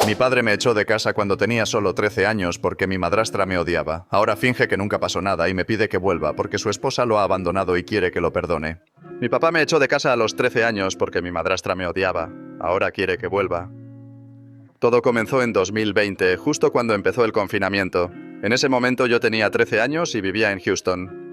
Mi padre me echó de casa cuando tenía solo 13 años porque mi madrastra me odiaba. Ahora finge que nunca pasó nada y me pide que vuelva porque su esposa lo ha abandonado y quiere que lo perdone. Mi papá me echó de casa a los 13 años porque mi madrastra me odiaba. Ahora quiere que vuelva. Todo comenzó en 2020, justo cuando empezó el confinamiento. En ese momento yo tenía 13 años y vivía en Houston.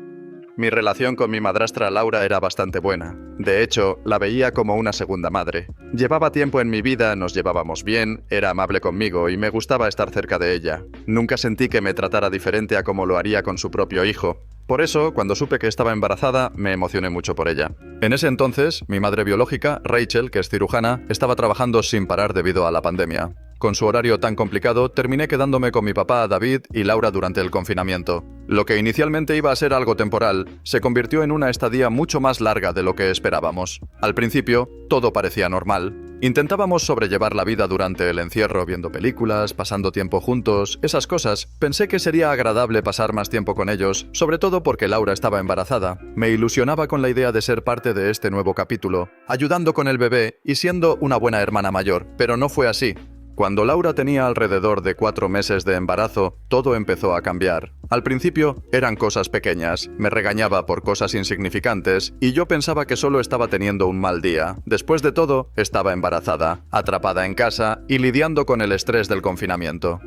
Mi relación con mi madrastra Laura era bastante buena. De hecho, la veía como una segunda madre. Llevaba tiempo en mi vida, nos llevábamos bien, era amable conmigo y me gustaba estar cerca de ella. Nunca sentí que me tratara diferente a como lo haría con su propio hijo. Por eso, cuando supe que estaba embarazada, me emocioné mucho por ella. En ese entonces, mi madre biológica, Rachel, que es cirujana, estaba trabajando sin parar debido a la pandemia. Con su horario tan complicado, terminé quedándome con mi papá, David, y Laura durante el confinamiento. Lo que inicialmente iba a ser algo temporal, se convirtió en una estadía mucho más larga de lo que esperábamos. Al principio, todo parecía normal. Intentábamos sobrellevar la vida durante el encierro, viendo películas, pasando tiempo juntos, esas cosas. Pensé que sería agradable pasar más tiempo con ellos, sobre todo porque Laura estaba embarazada. Me ilusionaba con la idea de ser parte de este nuevo capítulo, ayudando con el bebé y siendo una buena hermana mayor, pero no fue así. Cuando Laura tenía alrededor de 4 meses de embarazo, todo empezó a cambiar. Al principio, eran cosas pequeñas, me regañaba por cosas insignificantes y yo pensaba que solo estaba teniendo un mal día. Después de todo, estaba embarazada, atrapada en casa y lidiando con el estrés del confinamiento.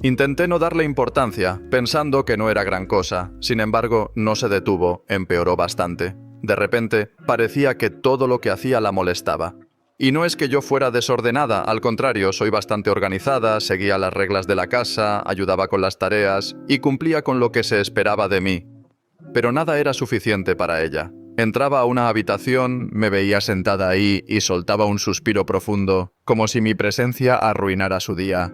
Intenté no darle importancia, pensando que no era gran cosa. Sin embargo, no se detuvo, empeoró bastante. De repente, parecía que todo lo que hacía la molestaba. Y no es que yo fuera desordenada, al contrario, soy bastante organizada, seguía las reglas de la casa, ayudaba con las tareas y cumplía con lo que se esperaba de mí. Pero nada era suficiente para ella. Entraba a una habitación, me veía sentada ahí y soltaba un suspiro profundo, como si mi presencia arruinara su día.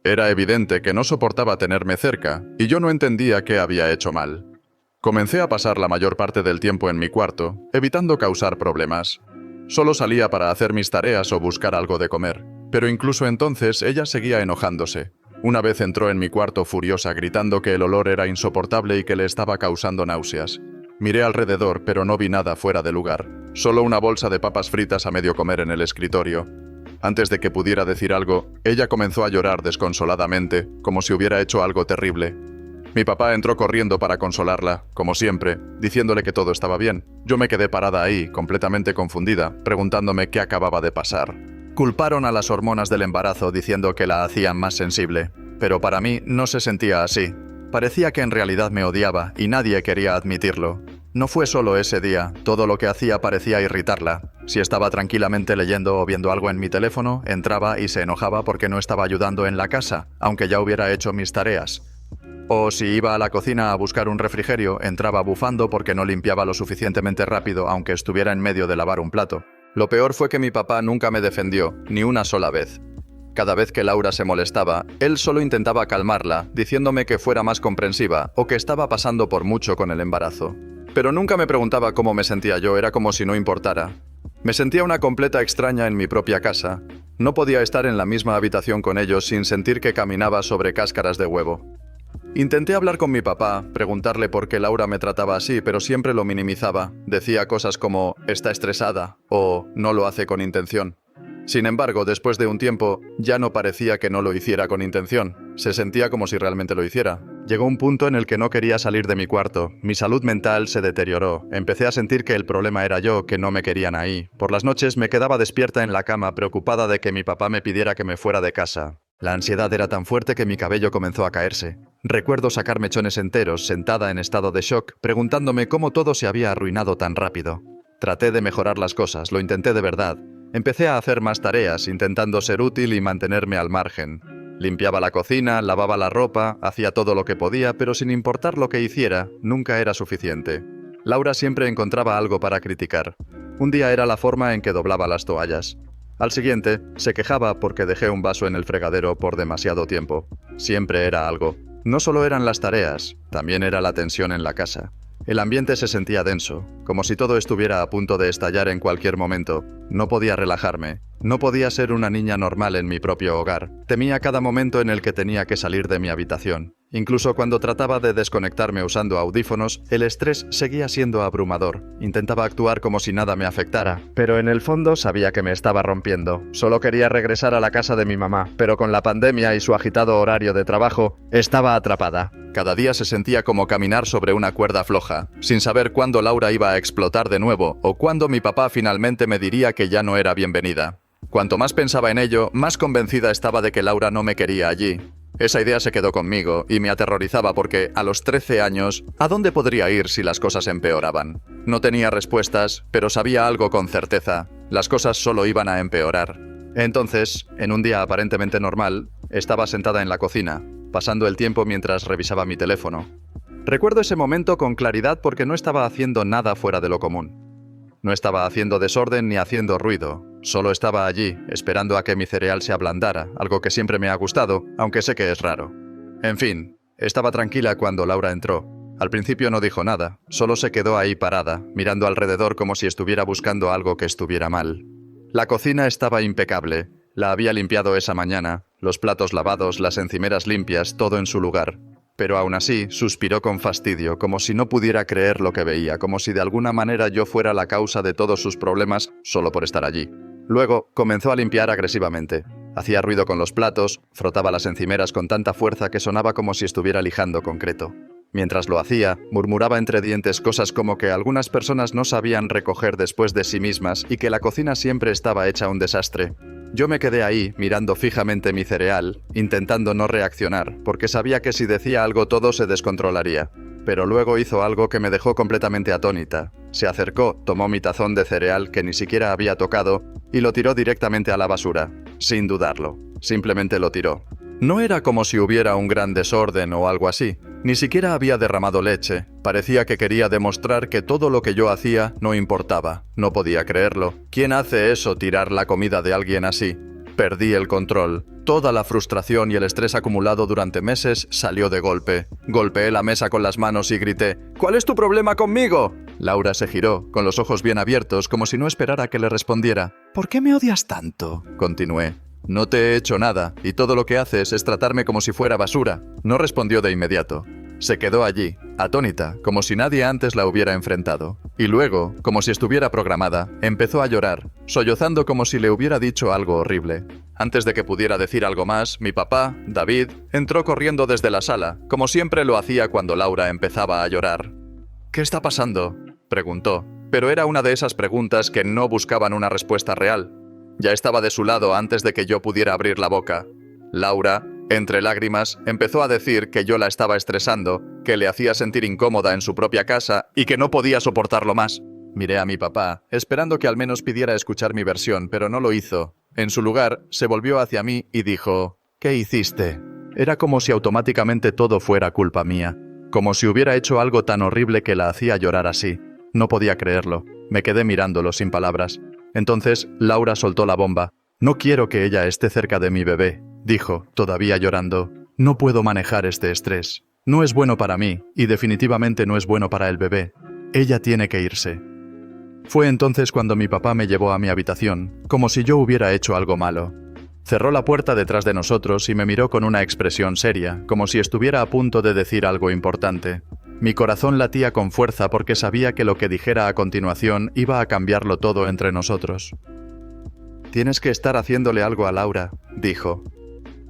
Era evidente que no soportaba tenerme cerca, y yo no entendía qué había hecho mal. Comencé a pasar la mayor parte del tiempo en mi cuarto, evitando causar problemas. Solo salía para hacer mis tareas o buscar algo de comer, pero incluso entonces ella seguía enojándose. Una vez entró en mi cuarto furiosa gritando que el olor era insoportable y que le estaba causando náuseas. Miré alrededor, pero no vi nada fuera de lugar. Solo una bolsa de papas fritas a medio comer en el escritorio. Antes de que pudiera decir algo, ella comenzó a llorar desconsoladamente, como si hubiera hecho algo terrible. Mi papá entró corriendo para consolarla, como siempre, diciéndole que todo estaba bien. Yo me quedé parada ahí, completamente confundida, preguntándome qué acababa de pasar. Culparon a las hormonas del embarazo diciendo que la hacían más sensible, pero para mí no se sentía así. Parecía que en realidad me odiaba y nadie quería admitirlo. No fue solo ese día, todo lo que hacía parecía irritarla. Si estaba tranquilamente leyendo o viendo algo en mi teléfono, entraba y se enojaba porque no estaba ayudando en la casa, aunque ya hubiera hecho mis tareas. O si iba a la cocina a buscar un refrigerio, entraba bufando porque no limpiaba lo suficientemente rápido aunque estuviera en medio de lavar un plato. Lo peor fue que mi papá nunca me defendió, ni una sola vez. Cada vez que Laura se molestaba, él solo intentaba calmarla, diciéndome que fuera más comprensiva o que estaba pasando por mucho con el embarazo. Pero nunca me preguntaba cómo me sentía yo, era como si no importara. Me sentía una completa extraña en mi propia casa. No podía estar en la misma habitación con ellos sin sentir que caminaba sobre cáscaras de huevo. Intenté hablar con mi papá, preguntarle por qué Laura me trataba así, pero siempre lo minimizaba. Decía cosas como, está estresada, o no lo hace con intención. Sin embargo, después de un tiempo, ya no parecía que no lo hiciera con intención. Se sentía como si realmente lo hiciera. Llegó un punto en el que no quería salir de mi cuarto. Mi salud mental se deterioró. Empecé a sentir que el problema era yo, que no me querían ahí. Por las noches me quedaba despierta en la cama, preocupada de que mi papá me pidiera que me fuera de casa. La ansiedad era tan fuerte que mi cabello comenzó a caerse. Recuerdo sacar mechones enteros, sentada en estado de shock, preguntándome cómo todo se había arruinado tan rápido. Traté de mejorar las cosas, lo intenté de verdad. Empecé a hacer más tareas, intentando ser útil y mantenerme al margen. Limpiaba la cocina, lavaba la ropa, hacía todo lo que podía, pero sin importar lo que hiciera, nunca era suficiente. Laura siempre encontraba algo para criticar. Un día era la forma en que doblaba las toallas. Al siguiente, se quejaba porque dejé un vaso en el fregadero por demasiado tiempo. Siempre era algo. No solo eran las tareas, también era la tensión en la casa. El ambiente se sentía denso, como si todo estuviera a punto de estallar en cualquier momento. No podía relajarme. No podía ser una niña normal en mi propio hogar. Temía cada momento en el que tenía que salir de mi habitación. Incluso cuando trataba de desconectarme usando audífonos, el estrés seguía siendo abrumador. Intentaba actuar como si nada me afectara, pero en el fondo sabía que me estaba rompiendo. Solo quería regresar a la casa de mi mamá, pero con la pandemia y su agitado horario de trabajo, estaba atrapada. Cada día se sentía como caminar sobre una cuerda floja, sin saber cuándo Laura iba a explotar de nuevo o cuándo mi papá finalmente me diría que ya no era bienvenida. Cuanto más pensaba en ello, más convencida estaba de que Laura no me quería allí. Esa idea se quedó conmigo y me aterrorizaba porque, a los 13 años, ¿a dónde podría ir si las cosas empeoraban? No tenía respuestas, pero sabía algo con certeza. Las cosas solo iban a empeorar. Entonces, en un día aparentemente normal, estaba sentada en la cocina, pasando el tiempo mientras revisaba mi teléfono. Recuerdo ese momento con claridad porque no estaba haciendo nada fuera de lo común. No estaba haciendo desorden ni haciendo ruido. Solo estaba allí, esperando a que mi cereal se ablandara, algo que siempre me ha gustado, aunque sé que es raro. En fin, estaba tranquila cuando Laura entró. Al principio no dijo nada, solo se quedó ahí parada, mirando alrededor como si estuviera buscando algo que estuviera mal. La cocina estaba impecable. La había limpiado esa mañana, los platos lavados, las encimeras limpias, todo en su lugar. Pero aún así, suspiró con fastidio, como si no pudiera creer lo que veía, como si de alguna manera yo fuera la causa de todos sus problemas solo por estar allí. Luego, comenzó a limpiar agresivamente. Hacía ruido con los platos, frotaba las encimeras con tanta fuerza que sonaba como si estuviera lijando concreto. Mientras lo hacía, murmuraba entre dientes cosas como que algunas personas no sabían recoger después de sí mismas y que la cocina siempre estaba hecha un desastre. Yo me quedé ahí, mirando fijamente mi cereal, intentando no reaccionar, porque sabía que si decía algo todo se descontrolaría. Pero luego hizo algo que me dejó completamente atónita. Se acercó, tomó mi tazón de cereal que ni siquiera había tocado y lo tiró directamente a la basura, sin dudarlo. Simplemente lo tiró. No era como si hubiera un gran desorden o algo así. Ni siquiera había derramado leche. Parecía que quería demostrar que todo lo que yo hacía no importaba. No podía creerlo. ¿Quién hace eso, tirar la comida de alguien así? Perdí el control. Toda la frustración y el estrés acumulado durante meses salió de golpe. Golpeé la mesa con las manos y grité: ¿Cuál es tu problema conmigo? Laura se giró, con los ojos bien abiertos, como si no esperara que le respondiera. ¿Por qué me odias tanto? Continué. No te he hecho nada, y todo lo que haces es tratarme como si fuera basura. No respondió de inmediato. Se quedó allí, atónita, como si nadie antes la hubiera enfrentado. Y luego, como si estuviera programada, empezó a llorar, sollozando como si le hubiera dicho algo horrible. Antes de que pudiera decir algo más, mi papá, David, entró corriendo desde la sala, como siempre lo hacía cuando Laura empezaba a llorar. ¿Qué está pasando?, preguntó, pero era una de esas preguntas que no buscaban una respuesta real. Ya estaba de su lado antes de que yo pudiera abrir la boca. Laura, entre lágrimas, empezó a decir que yo la estaba estresando, que le hacía sentir incómoda en su propia casa y que no podía soportarlo más. Miré a mi papá, esperando que al menos pidiera escuchar mi versión, pero no lo hizo. En su lugar, se volvió hacia mí y dijo: ¿Qué hiciste? Era como si automáticamente todo fuera culpa mía. Como si hubiera hecho algo tan horrible que la hacía llorar así. No podía creerlo. Me quedé mirándolo sin palabras. Entonces, Laura soltó la bomba. «No quiero que ella esté cerca de mi bebé», dijo, todavía llorando. «No puedo manejar este estrés. No es bueno para mí, y definitivamente no es bueno para el bebé. Ella tiene que irse». Fue entonces cuando mi papá me llevó a mi habitación, como si yo hubiera hecho algo malo. Cerró la puerta detrás de nosotros y me miró con una expresión seria, como si estuviera a punto de decir algo importante. Mi corazón latía con fuerza porque sabía que lo que dijera a continuación iba a cambiarlo todo entre nosotros. «Tienes que estar haciéndole algo a Laura», dijo.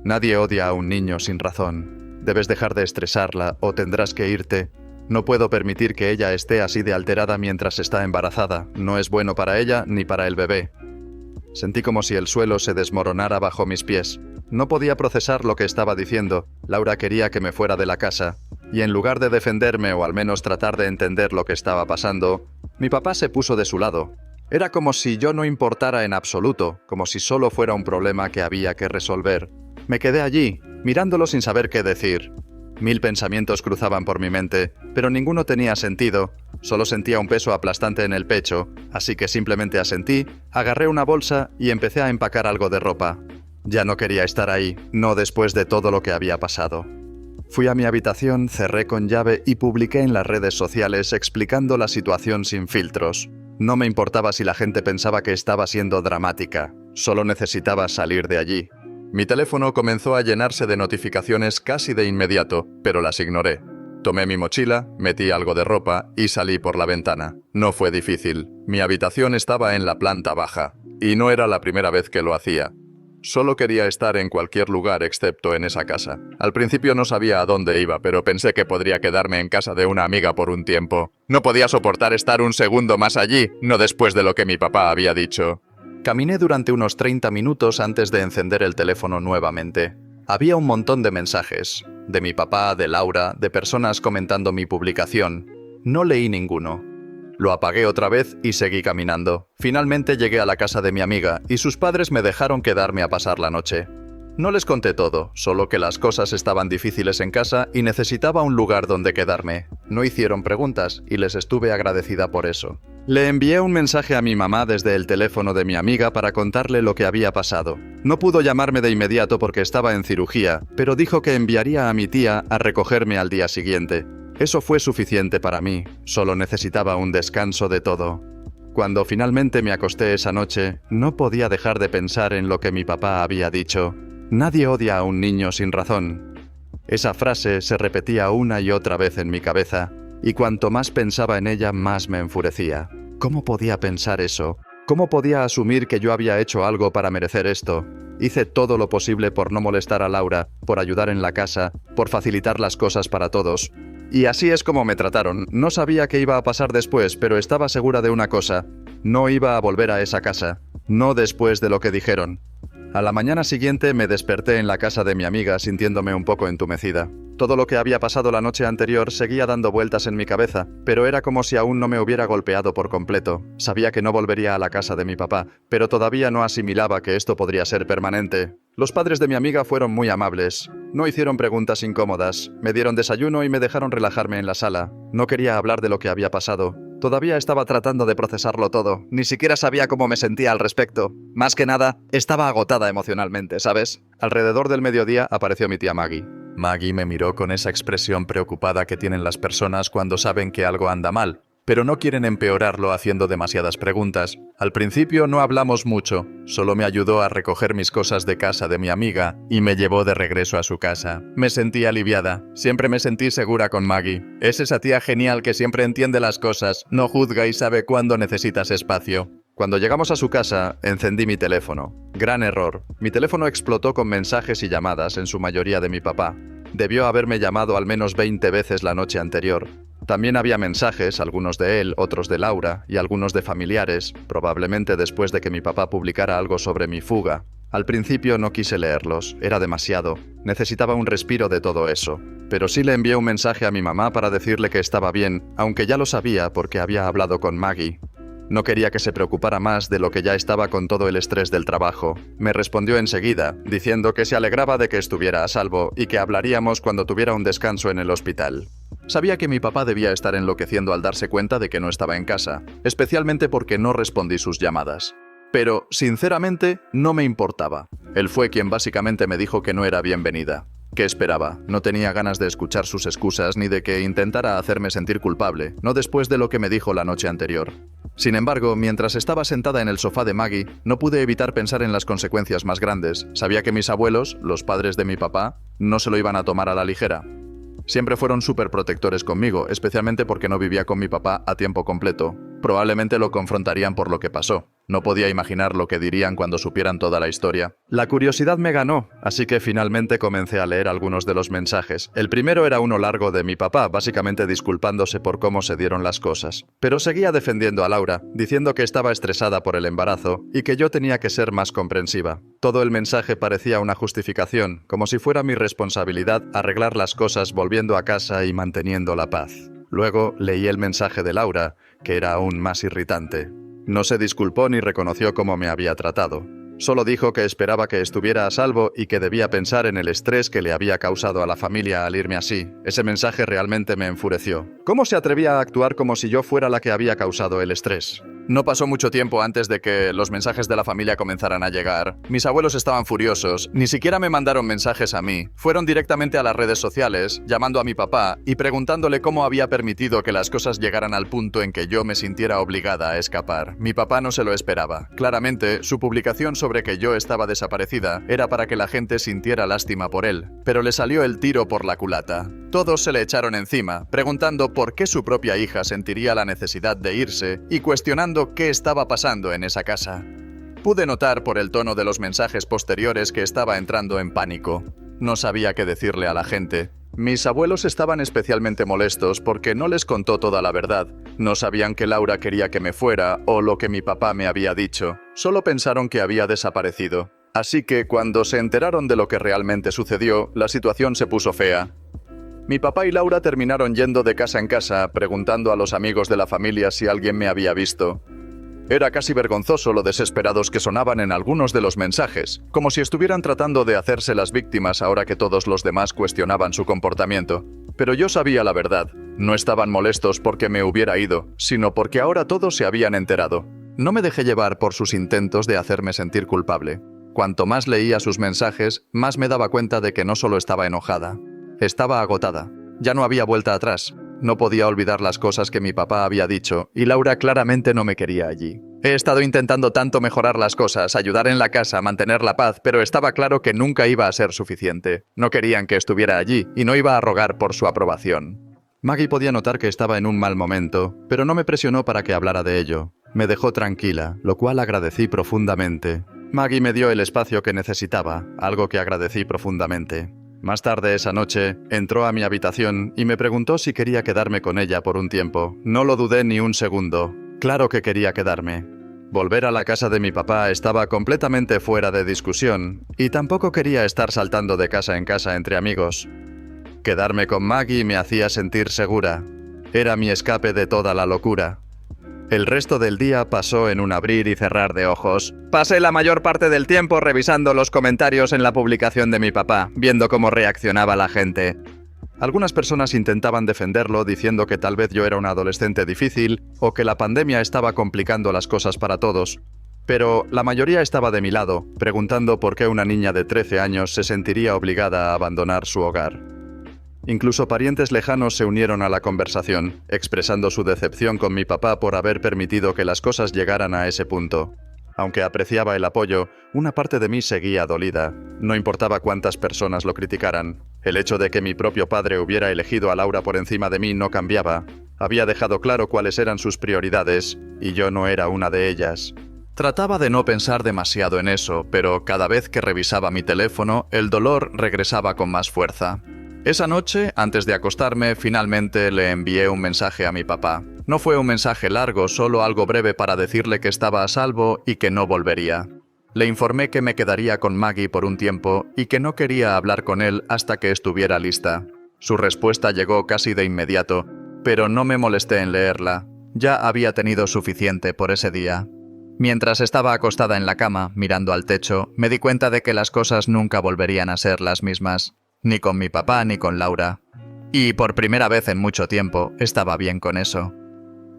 «Nadie odia a un niño sin razón. Debes dejar de estresarla o tendrás que irte. No puedo permitir que ella esté así de alterada mientras está embarazada. No es bueno para ella ni para el bebé». Sentí como si el suelo se desmoronara bajo mis pies. No podía procesar lo que estaba diciendo. Laura quería que me fuera de la casa. Y en lugar de defenderme o al menos tratar de entender lo que estaba pasando, mi papá se puso de su lado. Era como si yo no importara en absoluto, como si solo fuera un problema que había que resolver. Me quedé allí, mirándolo sin saber qué decir. 1000 pensamientos cruzaban por mi mente, pero ninguno tenía sentido. Solo sentía un peso aplastante en el pecho, así que simplemente asentí, agarré una bolsa y empecé a empacar algo de ropa. Ya no quería estar ahí, no después de todo lo que había pasado. Fui a mi habitación, cerré con llave y publiqué en las redes sociales explicando la situación sin filtros. No me importaba si la gente pensaba que estaba siendo dramática, solo necesitaba salir de allí. Mi teléfono comenzó a llenarse de notificaciones casi de inmediato, pero las ignoré. Tomé mi mochila, metí algo de ropa y salí por la ventana. No fue difícil. Mi habitación estaba en la planta baja, y no era la primera vez que lo hacía. Solo quería estar en cualquier lugar excepto en esa casa. Al principio no sabía a dónde iba, pero pensé que podría quedarme en casa de una amiga por un tiempo. No podía soportar estar un segundo más allí, no después de lo que mi papá había dicho. Caminé durante unos 30 minutos antes de encender el teléfono nuevamente. Había un montón de mensajes. De mi papá, de Laura, de personas comentando mi publicación. No leí ninguno. Lo apagué otra vez y seguí caminando. Finalmente llegué a la casa de mi amiga y sus padres me dejaron quedarme a pasar la noche. No les conté todo, solo que las cosas estaban difíciles en casa y necesitaba un lugar donde quedarme. No hicieron preguntas y les estuve agradecida por eso. Le envié un mensaje a mi mamá desde el teléfono de mi amiga para contarle lo que había pasado. No pudo llamarme de inmediato porque estaba en cirugía, pero dijo que enviaría a mi tía a recogerme al día siguiente. Eso fue suficiente para mí, solo necesitaba un descanso de todo. Cuando finalmente me acosté esa noche, no podía dejar de pensar en lo que mi papá había dicho. Nadie odia a un niño sin razón. Esa frase se repetía una y otra vez en mi cabeza, y cuanto más pensaba en ella, más me enfurecía. ¿Cómo podía pensar eso? ¿Cómo podía asumir que yo había hecho algo para merecer esto? Hice todo lo posible por no molestar a Laura, por ayudar en la casa, por facilitar las cosas para todos. Y así es como me trataron. No sabía qué iba a pasar después, pero estaba segura de una cosa. No iba a volver a esa casa. No después de lo que dijeron. A la mañana siguiente me desperté en la casa de mi amiga sintiéndome un poco entumecida. Todo lo que había pasado la noche anterior seguía dando vueltas en mi cabeza, pero era como si aún no me hubiera golpeado por completo. Sabía que no volvería a la casa de mi papá, pero todavía no asimilaba que esto podría ser permanente. Los padres de mi amiga fueron muy amables. No hicieron preguntas incómodas, me dieron desayuno y me dejaron relajarme en la sala. No quería hablar de lo que había pasado. Todavía estaba tratando de procesarlo todo. Ni siquiera sabía cómo me sentía al respecto. Más que nada, estaba agotada emocionalmente, ¿sabes? Alrededor del mediodía apareció mi tía Maggie. Maggie me miró con esa expresión preocupada que tienen las personas cuando saben que algo anda mal, pero no quieren empeorarlo haciendo demasiadas preguntas. Al principio no hablamos mucho, solo me ayudó a recoger mis cosas de casa de mi amiga y me llevó de regreso a su casa. Me sentí aliviada, siempre me sentí segura con Maggie. Es esa tía genial que siempre entiende las cosas, no juzga y sabe cuándo necesitas espacio. Cuando llegamos a su casa, encendí mi teléfono. Gran error. Mi teléfono explotó con mensajes y llamadas, en su mayoría de mi papá. Debió haberme llamado al menos 20 veces la noche anterior. También había mensajes, algunos de él, otros de Laura y algunos de familiares, probablemente después de que mi papá publicara algo sobre mi fuga. Al principio no quise leerlos, era demasiado. Necesitaba un respiro de todo eso. Pero sí le envié un mensaje a mi mamá para decirle que estaba bien, aunque ya lo sabía porque había hablado con Maggie. No quería que se preocupara más de lo que ya estaba con todo el estrés del trabajo. Me respondió enseguida, diciendo que se alegraba de que estuviera a salvo y que hablaríamos cuando tuviera un descanso en el hospital. Sabía que mi papá debía estar enloqueciendo al darse cuenta de que no estaba en casa, especialmente porque no respondí sus llamadas. Pero, sinceramente, no me importaba. Él fue quien básicamente me dijo que no era bienvenida. ¿Qué esperaba? No tenía ganas de escuchar sus excusas ni de que intentara hacerme sentir culpable, no después de lo que me dijo la noche anterior. Sin embargo, mientras estaba sentada en el sofá de Maggie, no pude evitar pensar en las consecuencias más grandes. Sabía que mis abuelos, los padres de mi papá, no se lo iban a tomar a la ligera. Siempre fueron súper protectores conmigo, especialmente porque no vivía con mi papá a tiempo completo. Probablemente lo confrontarían por lo que pasó. No podía imaginar lo que dirían cuando supieran toda la historia. La curiosidad me ganó, así que finalmente comencé a leer algunos de los mensajes. El primero era uno largo de mi papá, básicamente disculpándose por cómo se dieron las cosas. Pero seguía defendiendo a Laura, diciendo que estaba estresada por el embarazo y que yo tenía que ser más comprensiva. Todo el mensaje parecía una justificación, como si fuera mi responsabilidad arreglar las cosas volviendo a casa y manteniendo la paz. Luego leí el mensaje de Laura, que era aún más irritante. No se disculpó ni reconoció cómo me había tratado. Solo dijo que esperaba que estuviera a salvo y que debía pensar en el estrés que le había causado a la familia al irme así. Ese mensaje realmente me enfureció. ¿Cómo se atrevía a actuar como si yo fuera la que había causado el estrés? No pasó mucho tiempo antes de que los mensajes de la familia comenzaran a llegar. Mis abuelos estaban furiosos, ni siquiera me mandaron mensajes a mí. Fueron directamente a las redes sociales, llamando a mi papá y preguntándole cómo había permitido que las cosas llegaran al punto en que yo me sintiera obligada a escapar. Mi papá no se lo esperaba. Claramente, su publicación sobre que yo estaba desaparecida era para que la gente sintiera lástima por él, pero le salió el tiro por la culata. Todos se le echaron encima, preguntando por qué su propia hija sentiría la necesidad de irse y cuestionando qué estaba pasando en esa casa. Pude notar por el tono de los mensajes posteriores que estaba entrando en pánico. No sabía qué decirle a la gente. Mis abuelos estaban especialmente molestos porque no les contó toda la verdad. No sabían que Laura quería que me fuera o lo que mi papá me había dicho. Solo pensaron que había desaparecido. Así que cuando se enteraron de lo que realmente sucedió, la situación se puso fea. Mi papá y Laura terminaron yendo de casa en casa, preguntando a los amigos de la familia si alguien me había visto. Era casi vergonzoso lo desesperados que sonaban en algunos de los mensajes, como si estuvieran tratando de hacerse las víctimas ahora que todos los demás cuestionaban su comportamiento. Pero yo sabía la verdad. No estaban molestos porque me hubiera ido, sino porque ahora todos se habían enterado. No me dejé llevar por sus intentos de hacerme sentir culpable. Cuanto más leía sus mensajes, más me daba cuenta de que no solo estaba enojada. Estaba agotada. Ya no había vuelta atrás. No podía olvidar las cosas que mi papá había dicho, y Laura claramente no me quería allí. He estado intentando tanto mejorar las cosas, ayudar en la casa, mantener la paz, pero estaba claro que nunca iba a ser suficiente. No querían que estuviera allí, y no iba a rogar por su aprobación. Maggie podía notar que estaba en un mal momento, pero no me presionó para que hablara de ello. Me dejó tranquila, lo cual agradecí profundamente. Maggie me dio el espacio que necesitaba, algo que agradecí profundamente. Más tarde esa noche, entró a mi habitación y me preguntó si quería quedarme con ella por un tiempo. No lo dudé ni un segundo. Claro que quería quedarme. Volver a la casa de mi papá estaba completamente fuera de discusión, y tampoco quería estar saltando de casa en casa entre amigos. Quedarme con Maggie me hacía sentir segura. Era mi escape de toda la locura. El resto del día pasó en un abrir y cerrar de ojos. Pasé la mayor parte del tiempo revisando los comentarios en la publicación de mi papá, viendo cómo reaccionaba la gente. Algunas personas intentaban defenderlo diciendo que tal vez yo era un adolescente difícil o que la pandemia estaba complicando las cosas para todos. Pero la mayoría estaba de mi lado, preguntando por qué una niña de 13 años se sentiría obligada a abandonar su hogar. Incluso parientes lejanos se unieron a la conversación, expresando su decepción con mi papá por haber permitido que las cosas llegaran a ese punto. Aunque apreciaba el apoyo, una parte de mí seguía dolida. No importaba cuántas personas lo criticaran. El hecho de que mi propio padre hubiera elegido a Laura por encima de mí no cambiaba. Había dejado claro cuáles eran sus prioridades, y yo no era una de ellas. Trataba de no pensar demasiado en eso, pero cada vez que revisaba mi teléfono, el dolor regresaba con más fuerza. Esa noche, antes de acostarme, finalmente le envié un mensaje a mi papá. No fue un mensaje largo, solo algo breve para decirle que estaba a salvo y que no volvería. Le informé que me quedaría con Maggie por un tiempo y que no quería hablar con él hasta que estuviera lista. Su respuesta llegó casi de inmediato, pero no me molesté en leerla. Ya había tenido suficiente por ese día. Mientras estaba acostada en la cama, mirando al techo, me di cuenta de que las cosas nunca volverían a ser las mismas. Ni con mi papá ni con Laura. Y por primera vez en mucho tiempo, estaba bien con eso.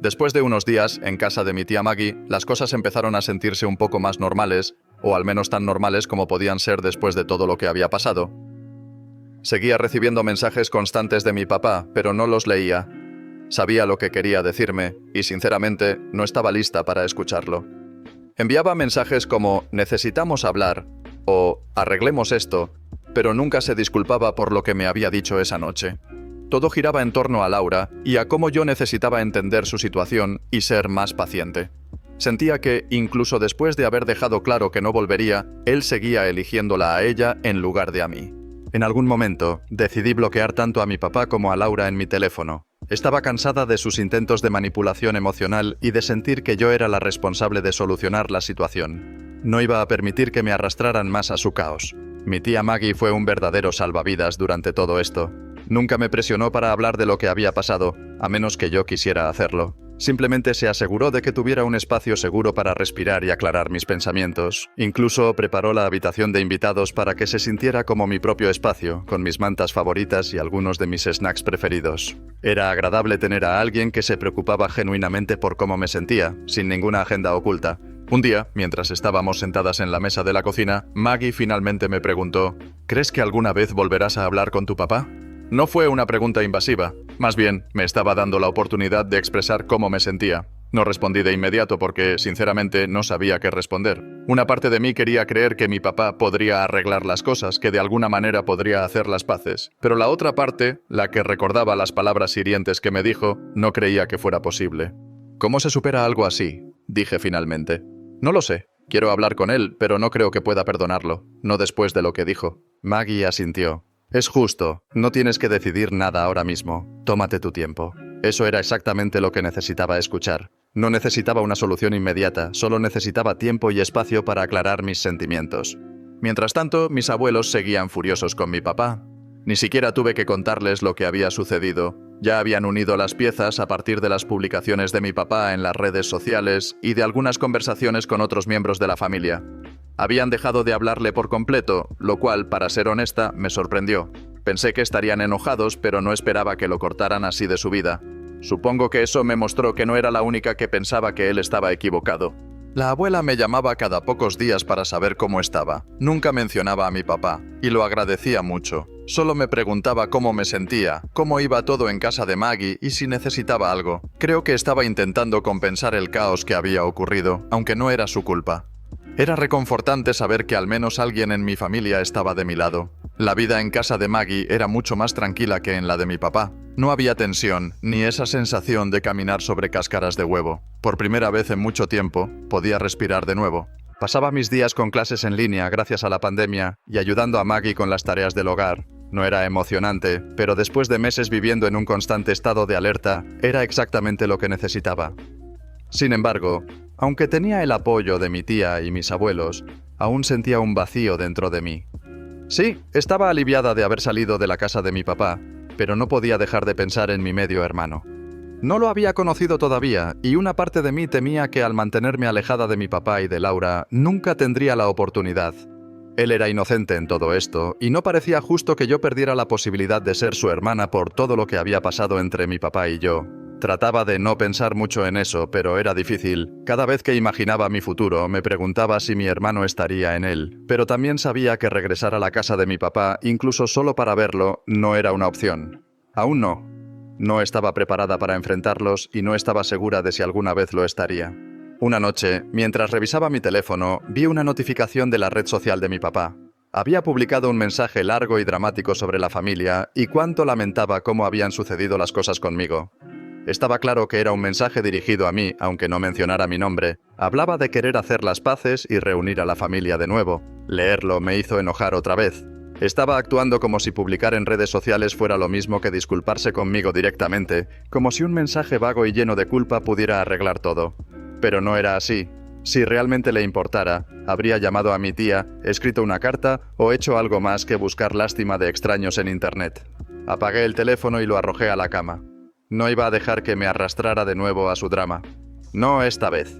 Después de unos días, en casa de mi tía Maggie, las cosas empezaron a sentirse un poco más normales, o al menos tan normales como podían ser después de todo lo que había pasado. Seguía recibiendo mensajes constantes de mi papá, pero no los leía. Sabía lo que quería decirme, y sinceramente, no estaba lista para escucharlo. Enviaba mensajes como «necesitamos hablar» o «arreglemos esto», pero nunca se disculpaba por lo que me había dicho esa noche. Todo giraba en torno a Laura y a cómo yo necesitaba entender su situación y ser más paciente. Sentía que, incluso después de haber dejado claro que no volvería, él seguía eligiéndola a ella en lugar de a mí. En algún momento, decidí bloquear tanto a mi papá como a Laura en mi teléfono. Estaba cansada de sus intentos de manipulación emocional y de sentir que yo era la responsable de solucionar la situación. No iba a permitir que me arrastraran más a su caos. Mi tía Maggie fue un verdadero salvavidas durante todo esto. Nunca me presionó para hablar de lo que había pasado, a menos que yo quisiera hacerlo. Simplemente se aseguró de que tuviera un espacio seguro para respirar y aclarar mis pensamientos. Incluso preparó la habitación de invitados para que se sintiera como mi propio espacio, con mis mantas favoritas y algunos de mis snacks preferidos. Era agradable tener a alguien que se preocupaba genuinamente por cómo me sentía, sin ninguna agenda oculta. Un día, mientras estábamos sentadas en la mesa de la cocina, Maggie finalmente me preguntó: ¿crees que alguna vez volverás a hablar con tu papá? No fue una pregunta invasiva, más bien, me estaba dando la oportunidad de expresar cómo me sentía. No respondí de inmediato porque, sinceramente, no sabía qué responder. Una parte de mí quería creer que mi papá podría arreglar las cosas, que de alguna manera podría hacer las paces. Pero la otra parte, la que recordaba las palabras hirientes que me dijo, no creía que fuera posible. ¿Cómo se supera algo así?, dije finalmente. No lo sé. Quiero hablar con él, pero no creo que pueda perdonarlo. No después de lo que dijo. Maggie asintió. Es justo. No tienes que decidir nada ahora mismo. Tómate tu tiempo. Eso era exactamente lo que necesitaba escuchar. No necesitaba una solución inmediata, solo necesitaba tiempo y espacio para aclarar mis sentimientos. Mientras tanto, mis abuelos seguían furiosos con mi papá. Ni siquiera tuve que contarles lo que había sucedido. Ya habían unido las piezas a partir de las publicaciones de mi papá en las redes sociales y de algunas conversaciones con otros miembros de la familia. Habían dejado de hablarle por completo, lo cual, para ser honesta, me sorprendió. Pensé que estarían enojados, pero no esperaba que lo cortaran así de su vida. Supongo que eso me mostró que no era la única que pensaba que él estaba equivocado. La abuela me llamaba cada pocos días para saber cómo estaba. Nunca mencionaba a mi papá, y lo agradecía mucho. Solo me preguntaba cómo me sentía, cómo iba todo en casa de Maggie y si necesitaba algo. Creo que estaba intentando compensar el caos que había ocurrido, aunque no era su culpa. Era reconfortante saber que al menos alguien en mi familia estaba de mi lado. La vida en casa de Maggie era mucho más tranquila que en la de mi papá. No había tensión, ni esa sensación de caminar sobre cáscaras de huevo. Por primera vez en mucho tiempo, podía respirar de nuevo. Pasaba mis días con clases en línea gracias a la pandemia y ayudando a Maggie con las tareas del hogar. No era emocionante, pero después de meses viviendo en un constante estado de alerta, era exactamente lo que necesitaba. Sin embargo, aunque tenía el apoyo de mi tía y mis abuelos, aún sentía un vacío dentro de mí. Sí, estaba aliviada de haber salido de la casa de mi papá, pero no podía dejar de pensar en mi medio hermano. No lo había conocido todavía, y una parte de mí temía que al mantenerme alejada de mi papá y de Laura, nunca tendría la oportunidad. Él era inocente en todo esto, y no parecía justo que yo perdiera la posibilidad de ser su hermana por todo lo que había pasado entre mi papá y yo. Trataba de no pensar mucho en eso, pero era difícil. Cada vez que imaginaba mi futuro, me preguntaba si mi hermano estaría en él. Pero también sabía que regresar a la casa de mi papá, incluso solo para verlo, no era una opción. Aún no. No estaba preparada para enfrentarlos y no estaba segura de si alguna vez lo estaría. Una noche, mientras revisaba mi teléfono, vi una notificación de la red social de mi papá. Había publicado un mensaje largo y dramático sobre la familia y cuánto lamentaba cómo habían sucedido las cosas conmigo. Estaba claro que era un mensaje dirigido a mí, aunque no mencionara mi nombre. Hablaba de querer hacer las paces y reunir a la familia de nuevo. Leerlo me hizo enojar otra vez. Estaba actuando como si publicar en redes sociales fuera lo mismo que disculparse conmigo directamente, como si un mensaje vago y lleno de culpa pudiera arreglar todo. Pero no era así. Si realmente le importara, habría llamado a mi tía, escrito una carta o hecho algo más que buscar lástima de extraños en internet. Apagué el teléfono y lo arrojé a la cama. No iba a dejar que me arrastrara de nuevo a su drama. No esta vez.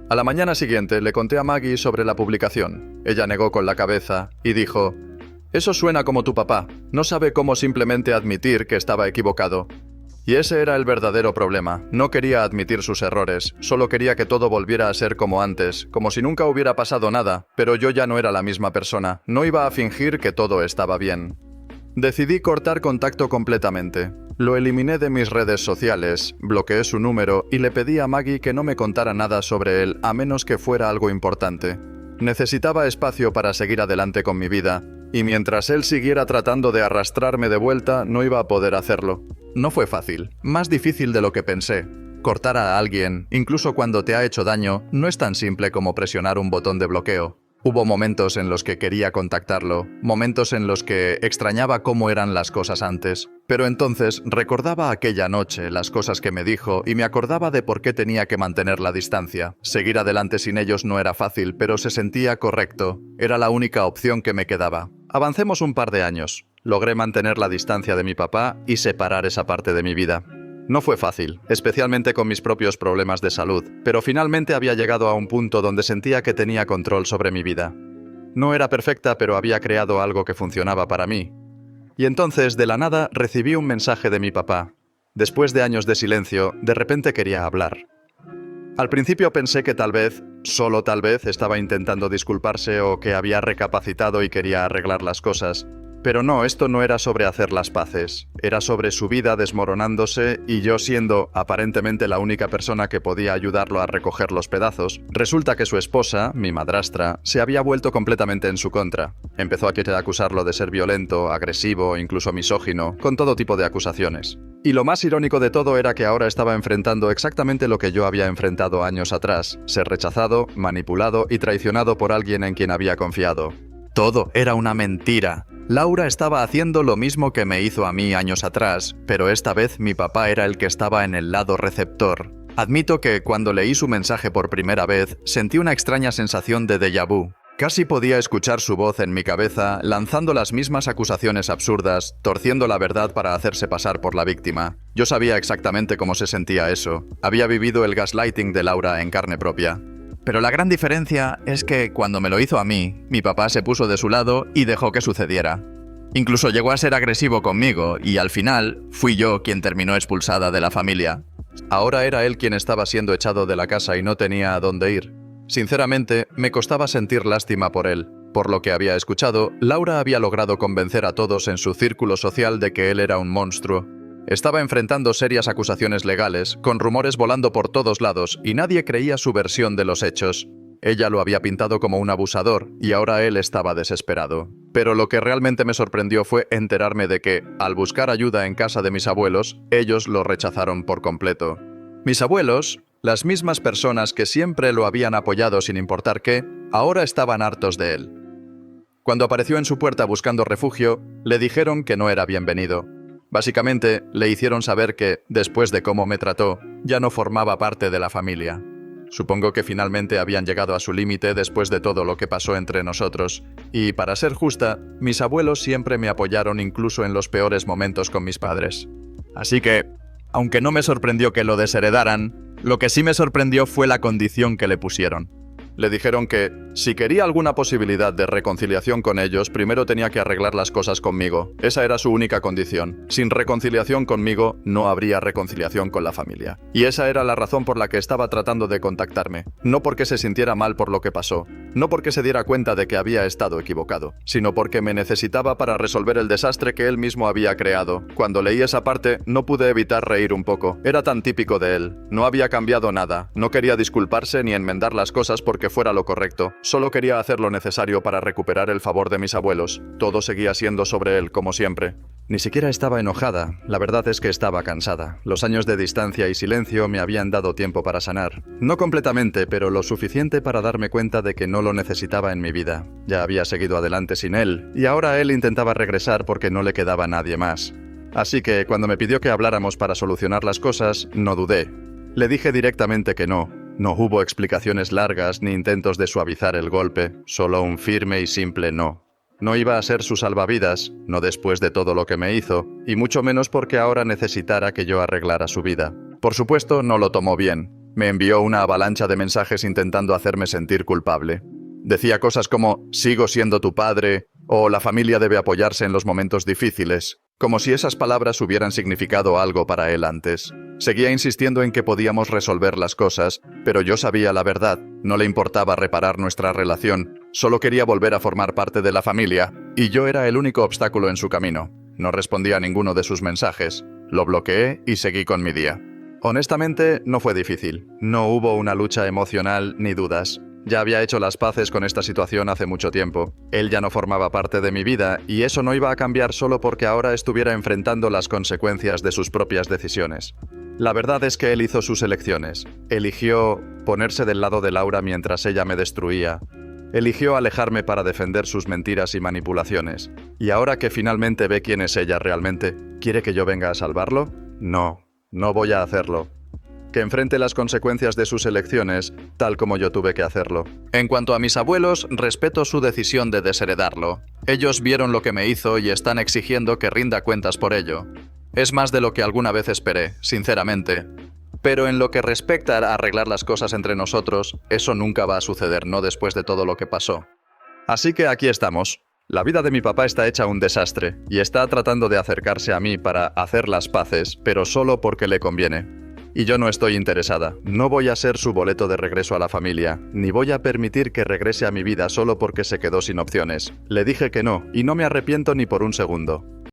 A la mañana siguiente le conté a Maggie sobre la publicación. Ella negó con la cabeza y dijo: «Eso suena como tu papá. No sabe cómo simplemente admitir que estaba equivocado». Y ese era el verdadero problema. No quería admitir sus errores, solo quería que todo volviera a ser como antes, como si nunca hubiera pasado nada, pero yo ya no era la misma persona. No iba a fingir que todo estaba bien. Decidí cortar contacto completamente. Lo eliminé de mis redes sociales, bloqueé su número y le pedí a Maggie que no me contara nada sobre él a menos que fuera algo importante. Necesitaba espacio para seguir adelante con mi vida, y mientras él siguiera tratando de arrastrarme de vuelta, no iba a poder hacerlo. No fue fácil, más difícil de lo que pensé. Cortar a alguien, incluso cuando te ha hecho daño, no es tan simple como presionar un botón de bloqueo. Hubo momentos en los que quería contactarlo, momentos en los que extrañaba cómo eran las cosas antes. Pero entonces recordaba aquella noche, las cosas que me dijo, y me acordaba de por qué tenía que mantener la distancia. Seguir adelante sin ellos no era fácil, pero se sentía correcto. Era la única opción que me quedaba. Avancemos un par de años. Logré mantener la distancia de mi papá y separar esa parte de mi vida. No fue fácil, especialmente con mis propios problemas de salud, pero finalmente había llegado a un punto donde sentía que tenía control sobre mi vida. No era perfecta, pero había creado algo que funcionaba para mí. Y entonces, de la nada, recibí un mensaje de mi papá. Después de años de silencio, de repente quería hablar. Al principio pensé que tal vez, solo tal vez, estaba intentando disculparse o que había recapacitado y quería arreglar las cosas. Pero no, esto no era sobre hacer las paces. Era sobre su vida desmoronándose y yo siendo aparentemente la única persona que podía ayudarlo a recoger los pedazos. Resulta que su esposa, mi madrastra, se había vuelto completamente en su contra. Empezó a querer acusarlo de ser violento, agresivo, incluso misógino, con todo tipo de acusaciones. Y lo más irónico de todo era que ahora estaba enfrentando exactamente lo que yo había enfrentado años atrás: ser rechazado, manipulado y traicionado por alguien en quien había confiado. Todo era una mentira. Laura estaba haciendo lo mismo que me hizo a mí años atrás, pero esta vez mi papá era el que estaba en el lado receptor. Admito que cuando leí su mensaje por primera vez, sentí una extraña sensación de déjà vu. Casi podía escuchar su voz en mi cabeza, lanzando las mismas acusaciones absurdas, torciendo la verdad para hacerse pasar por la víctima. Yo sabía exactamente cómo se sentía eso. Había vivido el gaslighting de Laura en carne propia. Pero la gran diferencia es que cuando me lo hizo a mí, mi papá se puso de su lado y dejó que sucediera. Incluso llegó a ser agresivo conmigo y al final fui yo quien terminó expulsada de la familia. Ahora era él quien estaba siendo echado de la casa y no tenía a dónde ir. Sinceramente, me costaba sentir lástima por él. Por lo que había escuchado, Laura había logrado convencer a todos en su círculo social de que él era un monstruo. Estaba enfrentando serias acusaciones legales, con rumores volando por todos lados, y nadie creía su versión de los hechos. Ella lo había pintado como un abusador, y ahora él estaba desesperado. Pero lo que realmente me sorprendió fue enterarme de que, al buscar ayuda en casa de mis abuelos, ellos lo rechazaron por completo. Mis abuelos, las mismas personas que siempre lo habían apoyado sin importar qué, ahora estaban hartos de él. Cuando apareció en su puerta buscando refugio, le dijeron que no era bienvenido. Básicamente, le hicieron saber que, después de cómo me trató, ya no formaba parte de la familia. Supongo que finalmente habían llegado a su límite después de todo lo que pasó entre nosotros. Y, para ser justa, mis abuelos siempre me apoyaron incluso en los peores momentos con mis padres. Así que, aunque no me sorprendió que lo desheredaran, lo que sí me sorprendió fue la condición que le pusieron. Le dijeron que, si quería alguna posibilidad de reconciliación con ellos, primero tenía que arreglar las cosas conmigo. Esa era su única condición. Sin reconciliación conmigo, no habría reconciliación con la familia. Y esa era la razón por la que estaba tratando de contactarme. No porque se sintiera mal por lo que pasó. No porque se diera cuenta de que había estado equivocado. Sino porque me necesitaba para resolver el desastre que él mismo había creado. Cuando leí esa parte, no pude evitar reír un poco. Era tan típico de él. No había cambiado nada. No quería disculparse ni enmendar las cosas porque fuera lo correcto. Solo quería hacer lo necesario para recuperar el favor de mis abuelos. Todo seguía siendo sobre él, como siempre. Ni siquiera estaba enojada. La verdad es que estaba cansada. Los años de distancia y silencio me habían dado tiempo para sanar. No completamente, pero lo suficiente para darme cuenta de que no lo necesitaba en mi vida. Ya había seguido adelante sin él, y ahora él intentaba regresar porque no le quedaba nadie más. Así que, cuando me pidió que habláramos para solucionar las cosas, no dudé. Le dije directamente que no. No hubo explicaciones largas ni intentos de suavizar el golpe, solo un firme y simple no. No iba a ser su salvavidas, no después de todo lo que me hizo, y mucho menos porque ahora necesitara que yo arreglara su vida. Por supuesto, no lo tomó bien. Me envió una avalancha de mensajes intentando hacerme sentir culpable. Decía cosas como, sigo siendo tu padre, o la familia debe apoyarse en los momentos difíciles, como si esas palabras hubieran significado algo para él antes. Seguía insistiendo en que podíamos resolver las cosas, pero yo sabía la verdad. No le importaba reparar nuestra relación, solo quería volver a formar parte de la familia, y yo era el único obstáculo en su camino. No respondía a ninguno de sus mensajes. Lo bloqueé y seguí con mi día. Honestamente, no fue difícil. No hubo una lucha emocional ni dudas. Ya había hecho las paces con esta situación hace mucho tiempo. Él ya no formaba parte de mi vida, y eso no iba a cambiar solo porque ahora estuviera enfrentando las consecuencias de sus propias decisiones. La verdad es que él hizo sus elecciones. Eligió ponerse del lado de Laura mientras ella me destruía. Eligió alejarme para defender sus mentiras y manipulaciones. Y ahora que finalmente ve quién es ella realmente, ¿quiere que yo venga a salvarlo? No, no voy a hacerlo. Que enfrente las consecuencias de sus elecciones, tal como yo tuve que hacerlo. En cuanto a mis abuelos, respeto su decisión de desheredarlo. Ellos vieron lo que me hizo y están exigiendo que rinda cuentas por ello. Es más de lo que alguna vez esperé, sinceramente. Pero en lo que respecta a arreglar las cosas entre nosotros, eso nunca va a suceder, no después de todo lo que pasó. Así que aquí estamos. La vida de mi papá está hecha un desastre, y está tratando de acercarse a mí para hacer las paces, pero solo porque le conviene. Y yo no estoy interesada. No voy a ser su boleto de regreso a la familia, ni voy a permitir que regrese a mi vida solo porque se quedó sin opciones. Le dije que no, y no me arrepiento ni por un segundo.